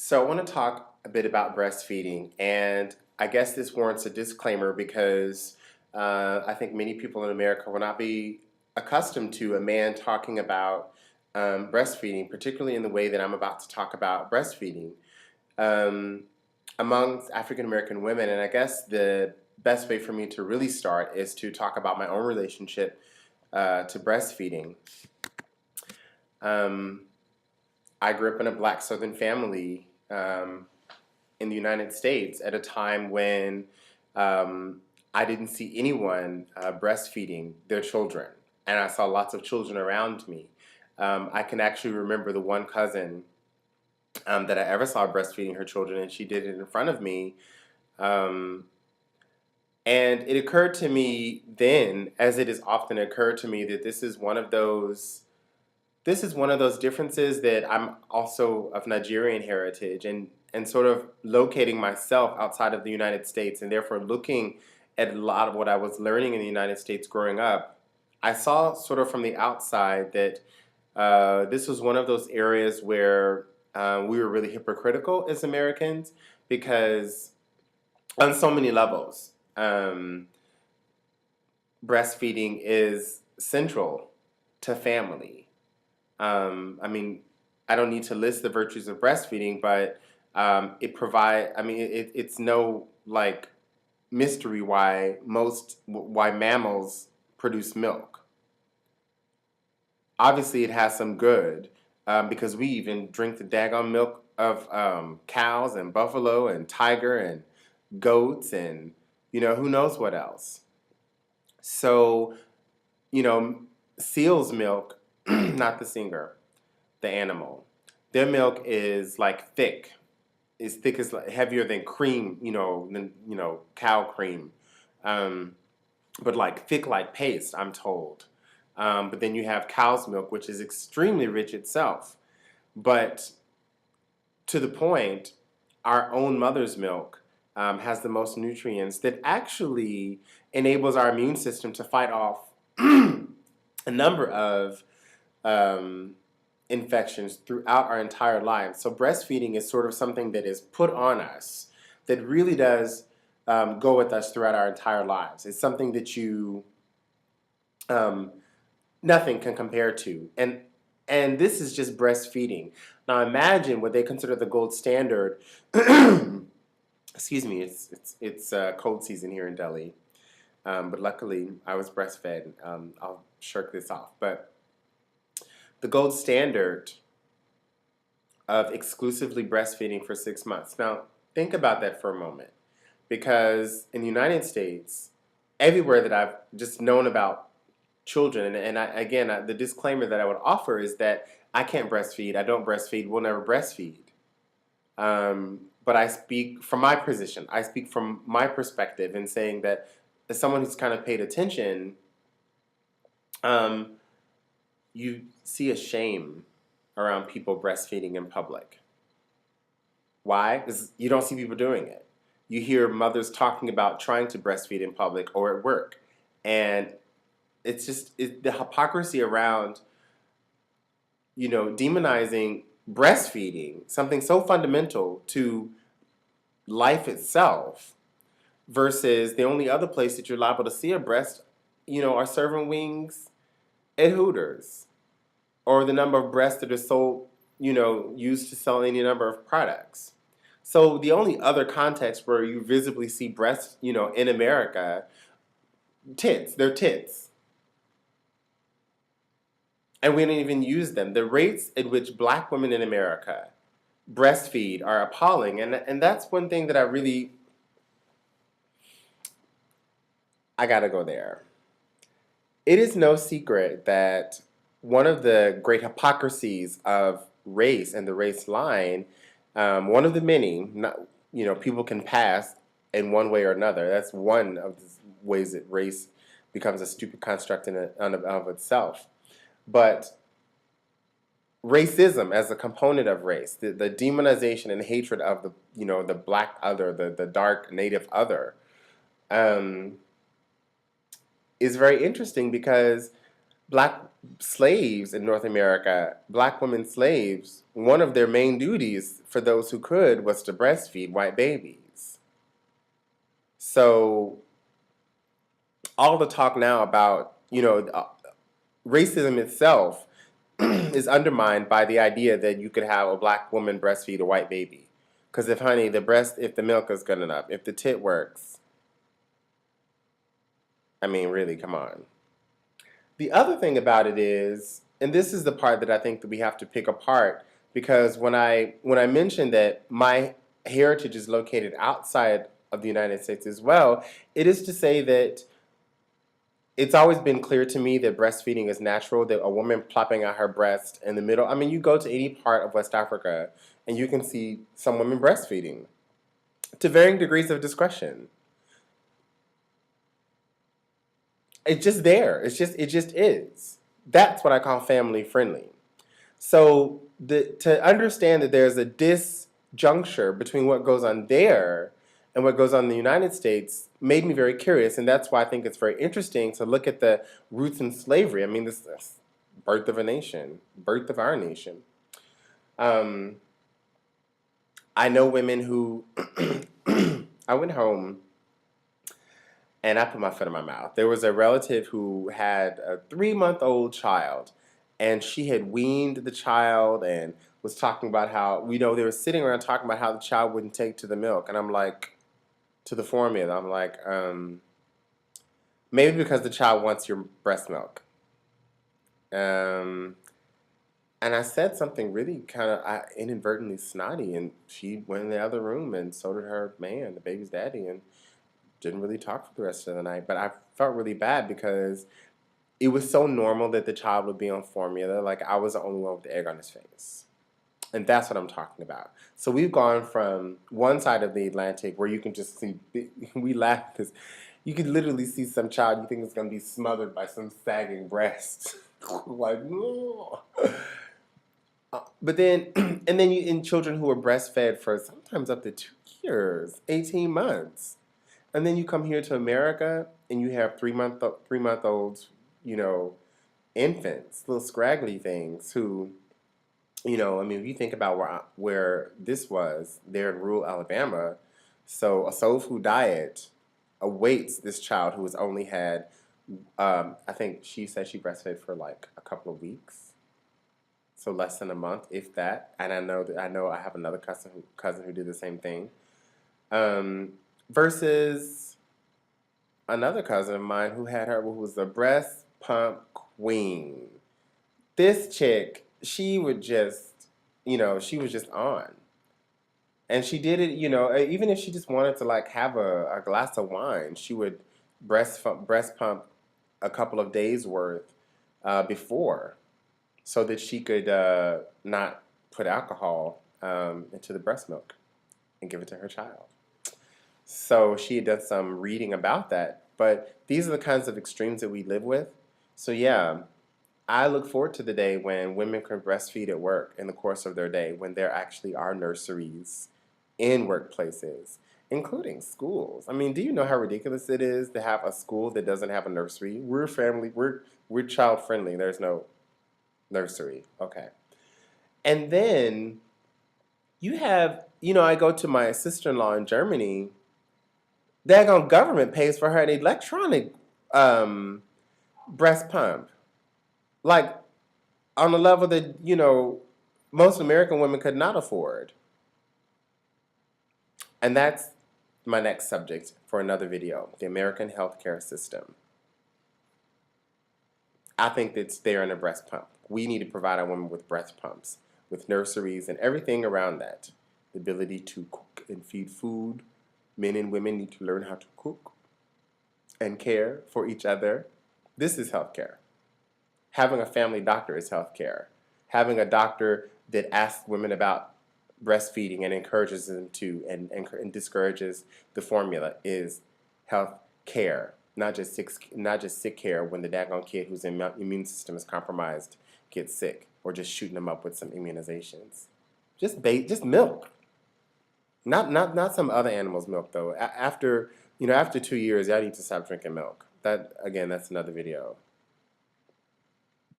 So, I want to talk a bit about breastfeeding, and I guess this warrants a disclaimer because I think many people in America will not be accustomed to a man talking about breastfeeding, particularly in the way that I'm about to talk about breastfeeding um, amongst African American women. And I guess the best way for me to really start is to talk about my own relationship to breastfeeding. Um, I grew up in a black Southern family in the United States at a time when I didn't see anyone breastfeeding their children, and I saw lots of children around me. I can actually remember the one cousin that I ever saw breastfeeding her children, and she did it in front of me. Um, and it occurred to me then, as it has often occurred to me, that this is one of those differences that I'm also of Nigerian heritage and sort of locating myself outside of the United States and therefore looking at a lot of what I was learning in the United States growing up. I saw sort of from the outside that this was one of those areas where we were really hypocritical as Americans because on so many levels, breastfeeding is central to family. I mean, I don't need to list the virtues of breastfeeding, but it's no like mystery why mammals produce milk. Obviously, it has some good because we even drink the daggone milk of cows and buffalo and tiger and goats and who knows what else. So you know, seal's milk, not the singer, the animal. Their milk is like thick. It's thick as heavier than cream, than cow cream, um, but like thick like paste. I'm told. But then you have cow's milk, which is extremely rich itself. But to the point, our own mother's milk has the most nutrients that actually enables our immune system to fight off a number of um, infections throughout our entire lives. So breastfeeding is sort of something that is put on us that really does go with us throughout our entire lives. It's something that you um, nothing can compare to, and this is just breastfeeding. Now imagine what they consider the gold standard. Excuse me, it's cold season here in Delhi, but luckily I was breastfed. I'll shirk this off, but the gold standard of exclusively breastfeeding for 6 months. Now, think about that for a moment. Because in the United States, everywhere that I've just known about children, the disclaimer that I would offer is that I can't breastfeed, I don't breastfeed, we'll never breastfeed. But I speak from my position, I speak from my perspective in saying that as someone who's kind of paid attention, um, you see a shame around people breastfeeding in public. Why? Because you don't see people doing it. You hear mothers talking about trying to breastfeed in public or at work. And it's just the hypocrisy around, demonizing breastfeeding, something so fundamental to life itself, versus the only other place that you're liable to see a breast, are serving wings at Hooters, or the number of breasts that are sold, used to sell any number of products. So the only other context where you visibly see breasts, in America, they're tits. And we don't even use them. The rates at which black women in America breastfeed are appalling. And that's one thing that I gotta go there. It is no secret that one of the great hypocrisies of race and the race line, one of the many, not, people can pass in one way or another. That's one of the ways that race becomes a stupid construct in and of itself. But racism as a component of race, the demonization and hatred of the black other, the dark native other, um, is very interesting because black slaves in North America, black women slaves, one of their main duties for those who could was to breastfeed white babies. So all the talk now about, racism itself is undermined by the idea that you could have a black woman breastfeed a white baby. Because if the milk is good enough, if the tit works, I mean, really, come on. The other thing about it is, and this is the part that I think that we have to pick apart, because when I mentioned that my heritage is located outside of the United States as well, it is to say that it's always been clear to me that breastfeeding is natural, that a woman plopping out her breast in the middle. I mean, you go to any part of West Africa and you can see some women breastfeeding to varying degrees of discretion. It's just there. It just is. That's what I call family friendly. So to understand that there's a disjuncture between what goes on there and what goes on in the United States made me very curious, and that's why I think it's very interesting to look at the roots in slavery. I mean, this birth of a nation, birth of our nation. Um, I know women who I went home and I put my foot in my mouth. There was a relative who had a 3-month-old child, and she had weaned the child and was talking about how, they were sitting around talking about how the child wouldn't take to the milk. And I'm like, to the formula, I'm like, maybe because the child wants your breast milk. And I said something really kind of inadvertently snotty, and she went in the other room, and so did her man, the baby's daddy, and didn't really talk for the rest of the night. But I felt really bad because it was so normal that the child would be on formula. Like, I was the only one with the egg on his face. And that's what I'm talking about. So we've gone from one side of the Atlantic where you can just see, we laugh because you can literally see some child you think is going to be smothered by some sagging breast. Like, no. But then, and then in children who are breastfed for sometimes up to 2 years, 18 months. And then you come here to America and you have 3-month olds, infants, little scraggly things who, I mean, if you think about where this was, there in rural Alabama, so a soul food diet awaits this child who has only had, I think she said she breastfed for like a couple of weeks, so less than a month, if that. And I know I have another cousin who did the same thing. Versus another cousin of mine who was a breast pump queen. This chick, she would just, she was just on. And she did it, even if she just wanted to like have a glass of wine, she would breast pump a couple of days worth before, so that she could not put alcohol into the breast milk and give it to her child. So she had done some reading about that. But these are the kinds of extremes that we live with. So yeah, I look forward to the day when women can breastfeed at work in the course of their day, when there actually are nurseries in workplaces, including schools. I mean, do you know how ridiculous it is to have a school that doesn't have a nursery? We're child friendly. There's no nursery. Okay. And then you have, I go to my sister-in-law in Germany. Daggone government pays for her an electronic breast pump. Like, on a level that, most American women could not afford. And that's my next subject for another video, the American healthcare system. I think that's there in a breast pump. We need to provide our women with breast pumps, with nurseries and everything around that. The ability to cook and feed food. Men and women need to learn how to cook and care for each other. This is healthcare. Having a family doctor is healthcare. Having a doctor that asks women about breastfeeding and encourages them to and discourages the formula is health care. Not just sick care when the daggone kid whose immune system is compromised gets sick, or just shooting them up with some immunizations. Just milk. Not some other animal's milk though. After 2 years, y'all need to stop drinking milk. That again, that's another video.